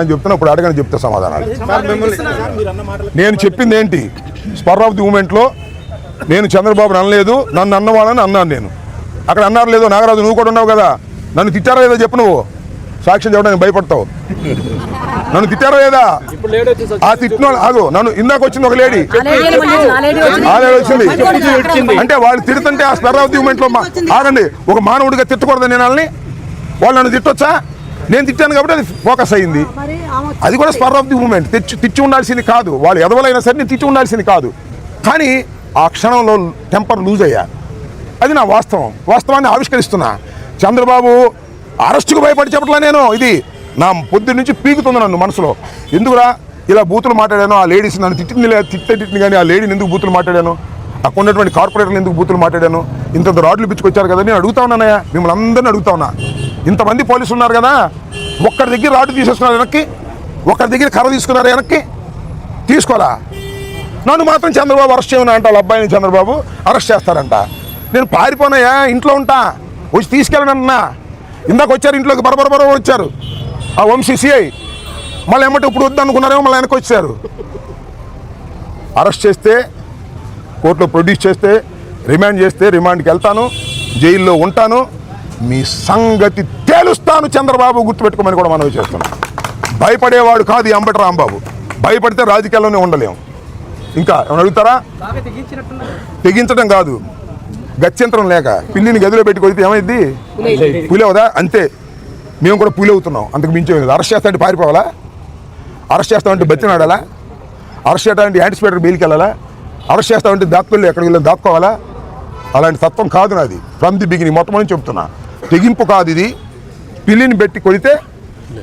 అని చెప్తున్నా, ఇప్పుడు అడగని చెప్తే సమాధానాలు. నేను చెప్పింది ఏంటి, స్పర్ ఆఫ్ ది మూమెంట్లో నేను చంద్రబాబుని అనలేదు, నన్ను అన్నవాళ్ళని అన్నాను నేను. అక్కడ అన్నారు లేదో, నాగరాజు నువ్వు కూడా ఉన్నావు కదా, నన్ను తిట్టారా లేదో చెప్పు, నువ్వు సాక్ష్యం చెప్పడానికి భయపడతావు. నన్ను తిట్టారా లేదా? ఆ తిట్టిన ఆగు, నన్ను ఇందాక వచ్చింది ఒక లేడీ, ఆ లేడీ వచ్చింది అంటే వాళ్ళు తిడుతుంటే ఆ స్పర్ ఆఫ్ ది మూమెంట్లో ఆగండి, ఒక మానవుడిగా తిట్టకూడదు నేను వాళ్ళని. వాళ్ళు నన్ను తిట్టొచ్చా? నేను తిట్టాను కాబట్టి అది ఫోకస్ అయింది. అది కూడా స్పర్ ఆఫ్ ది మూమెంట్. తిట్టి ఉండాల్సింది కాదు, వాళ్ళు ఎదవలైనా సరే నేను తిట్టి ఉండాల్సింది కాదు. కానీ ఆ క్షణంలో టెంపర్ లూజ్ అయ్యా, అది నా వాస్తవాన్ని ఆవిష్కరిస్తున్నా. చంద్రబాబు అరెస్టుకు భయపడి చెప్పట్లా నేను, ఇది నా పొద్దు నుంచి పీకుతుంది నన్ను మనసులో. ఎందుకురా ఇలా బూతులు మాట్లాడాను, ఆ లేడీస్ నన్ను తిట్టింది కానీ ఆ లేడీని ఎందుకు బూతులు మాట్లాడాను, అక్కడ ఉన్నటువంటి కార్పొరేటర్లు ఎందుకు బూతులు మాట్లాడాను, ఇంత రాడ్లు పిచ్చుకొచ్చారు కదా, నేను అడుగుతా ఉన్నానయ్యా, మిమ్మల్ని అందరినీ అడుగుతా ఉన్నా. ఇంతమంది పోలీసులు ఉన్నారు కదా, ఒక్కరి దగ్గర రాడ్డు తీసేసుకున్నారు వెనక్కి, ఒకరి దగ్గర కర్ర తీసుకున్నారు వెనక్కి, తీసుకోరా. నన్ను మాత్రం చంద్రబాబు అరెస్ట్ చేయమని అంట, వాళ్ళ అబ్బాయిని చంద్రబాబు అరెస్ట్ చేస్తారంట. నేను పారిపోనాయా, ఇంట్లో ఉంటా, వచ్చి తీసుకెళ్ళనన్నా. ఇందాక వచ్చారు ఇంట్లోకి, బరబర వచ్చారు ఆ వంశీసీఐ, మళ్ళీ ఏమంటే ఇప్పుడు వద్దు అనుకున్నారేమో, మళ్ళీ వెనక్కి వచ్చారు. అరెస్ట్ చేస్తే కోర్టులో ప్రొడ్యూస్ చేస్తే, రిమాండ్ చేస్తే రిమాండ్కి వెళ్తాను, జైల్లో ఉంటాను, మీ సంగతి తేలుస్తాను చంద్రబాబు, గుర్తుపెట్టుకోమని కూడా మనవి చేస్తున్నాం. భయపడేవాడు కాదు ఈ అంబటి రాంబాబు, భయపడితే రాజకీయాల్లోనే ఉండలేము. ఇంకా ఏమైనా అడుగుతారా? తెగించడం కాదు, గత్యంతరం లేక పిల్లిని గదిలో పెట్టి కొడితే ఏమైంది, పులి అవుదా? అంతే, మేము కూడా పులి అవుతున్నాం, అంతకు మించే. అరెస్ట్ చేస్తామంటే పారిపోవాలా, అరెస్ట్ చేస్తామంటే బతినాడాలా, అరెస్ట్ చేస్తామంటే యాంటిసిపేటర్ బెయిల్కి వెళ్ళాలా, అరెస్ట్ చేస్తామంటే దాక్కోళ్ళు ఎక్కడికి వెళ్ళి దాక్కోవాలా? అలాంటి తత్వం కాదు నాది, ఫ్రమ్ ది బిగినింగ్ మొట్టమొదటి చెప్తున్నా. తెగింపు కాదు ఇది, పిల్లిని పెట్టి కొడితే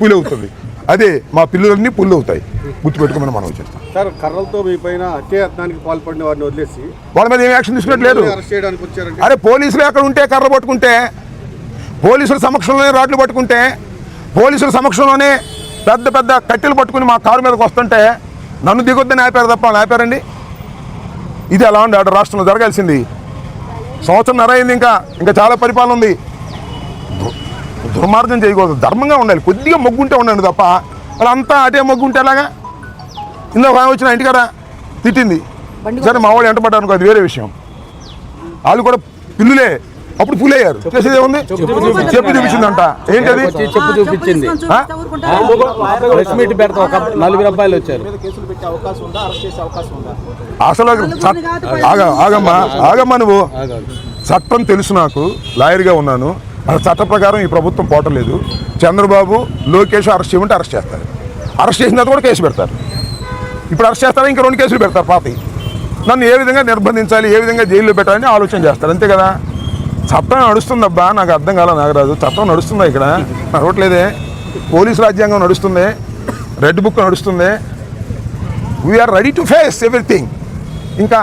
పులి అవుతుంది, అదే మా పిల్లలన్నీ పుల్లు అవుతాయి, గుర్తుపెట్టుకోమని మనం చేస్తాం. సార్, కర్రలతో మీ పైన హత్యాయత్నానికి పాల్పడిన వారిని వదిలేసి వాళ్ళ మీద ఏం యాక్షన్ తీసుకున్నట్లేదు. అరే పోలీసులు ఎక్కడ ఉంటే కర్ర పట్టుకుంటే, పోలీసుల సమక్షంలోనే రాడ్లు పట్టుకుంటే, పోలీసుల సమక్షంలోనే పెద్ద పెద్ద కట్టెలు పట్టుకుని మా కారు మీదకి వస్తుంటే నన్ను దిగొద్దని ఆపారు తప్ప వాళ్ళు ఆపారండి? ఇది అలా ఉండి ఆడ రాష్ట్రంలో జరగాల్సింది. సంవత్సరం అయింది, ఇంకా చాలా పరిపాలన ఉంది. దుర్మార్గం చేయకూడదు, ధర్మంగా ఉండాలి, కొద్దిగా మొగ్గుంటే ఉండండి తప్ప అలా అంతా అటే మొగ్గుంటే ఎలాగా? ఇందాక వచ్చిన ఇంటికాడ తిట్టింది సరే, మా వాళ్ళు ఎంటపడ్డాను, అది వేరే విషయం. వాళ్ళు కూడా పిల్లులే, అప్పుడు పులి అయ్యారు. చేసేది ఏముంది, చెప్పు చూపించిందంట. ఏంటది? చెప్పు చూపించింది. అసలు ఆగమ్మా నువ్వు, చట్టం తెలుసు నాకు, లాయర్గా ఉన్నాను. అసలు చట్ట ప్రకారం ఈ ప్రభుత్వం పోవట్లేదు. చంద్రబాబు లోకేష్ అరెస్ట్ చేయమంటే అరెస్ట్ చేస్తారు, అరెస్ట్ చేసిన తర్వాత కూడా కేసు పెడతారు. ఇప్పుడు అరెస్ట్ చేస్తారా, ఇంకా 2 కేసులు పెడతారు పాతి. నన్ను ఏ విధంగా నిర్బంధించాలి, ఏ విధంగా జైల్లో పెట్టాలని ఆలోచన చేస్తారు, అంతే కదా. చట్టం నడుస్తుందబ్బా, నాకు అర్థం కాల నాగరాజు, చట్టం నడుస్తుందా ఇక్కడ? నడవట్లేదే. పోలీసు రాజ్యాంగం నడుస్తుంది, రెడ్ బుక్ నడుస్తుంది. We are ready to face everything. ఇంకా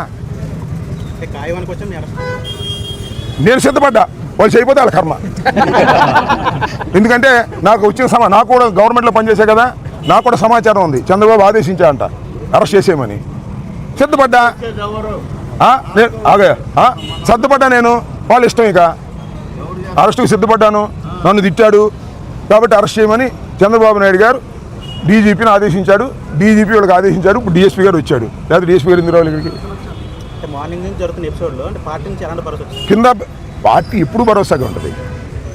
నేను సిద్ధపడ్డా, వాళ్ళు చేయకపోతే వాళ్ళ కర్మ. ఎందుకంటే నాకు వచ్చిన నాకు కూడా గవర్నమెంట్లో పనిచేసే కదా, నాకు కూడా సమాచారం ఉంది, చంద్రబాబు ఆదేశించా అంట అరెస్ట్ చేసేయమని. సిద్ధపడ్డా, సిద్ధపడ్డా నేను, వాళ్ళ ఇష్టం. ఇక అరెస్టుకు సిద్ధపడ్డాను, నన్ను తిట్టాడు కాబట్టి అరెస్ట్ చేయమని చంద్రబాబు నాయుడు గారు డీజీపీని ఆదేశించాడు, డీజీపీ వాళ్ళకి ఆదేశించాడు. ఇప్పుడు డిఎస్పీ గారు వచ్చాడు, లేదా డిఎస్పీ గారు ఎందుకు రావాలి ఇక్కడికి? మార్నింగ్ నుంచి జరుగుతున్న ఎపిసోడ్లో అంటే పార్టీ నుంచి ఎలాంటి భరోసా? కింద పార్టీ ఎప్పుడు భరోసాగా ఉంటుంది.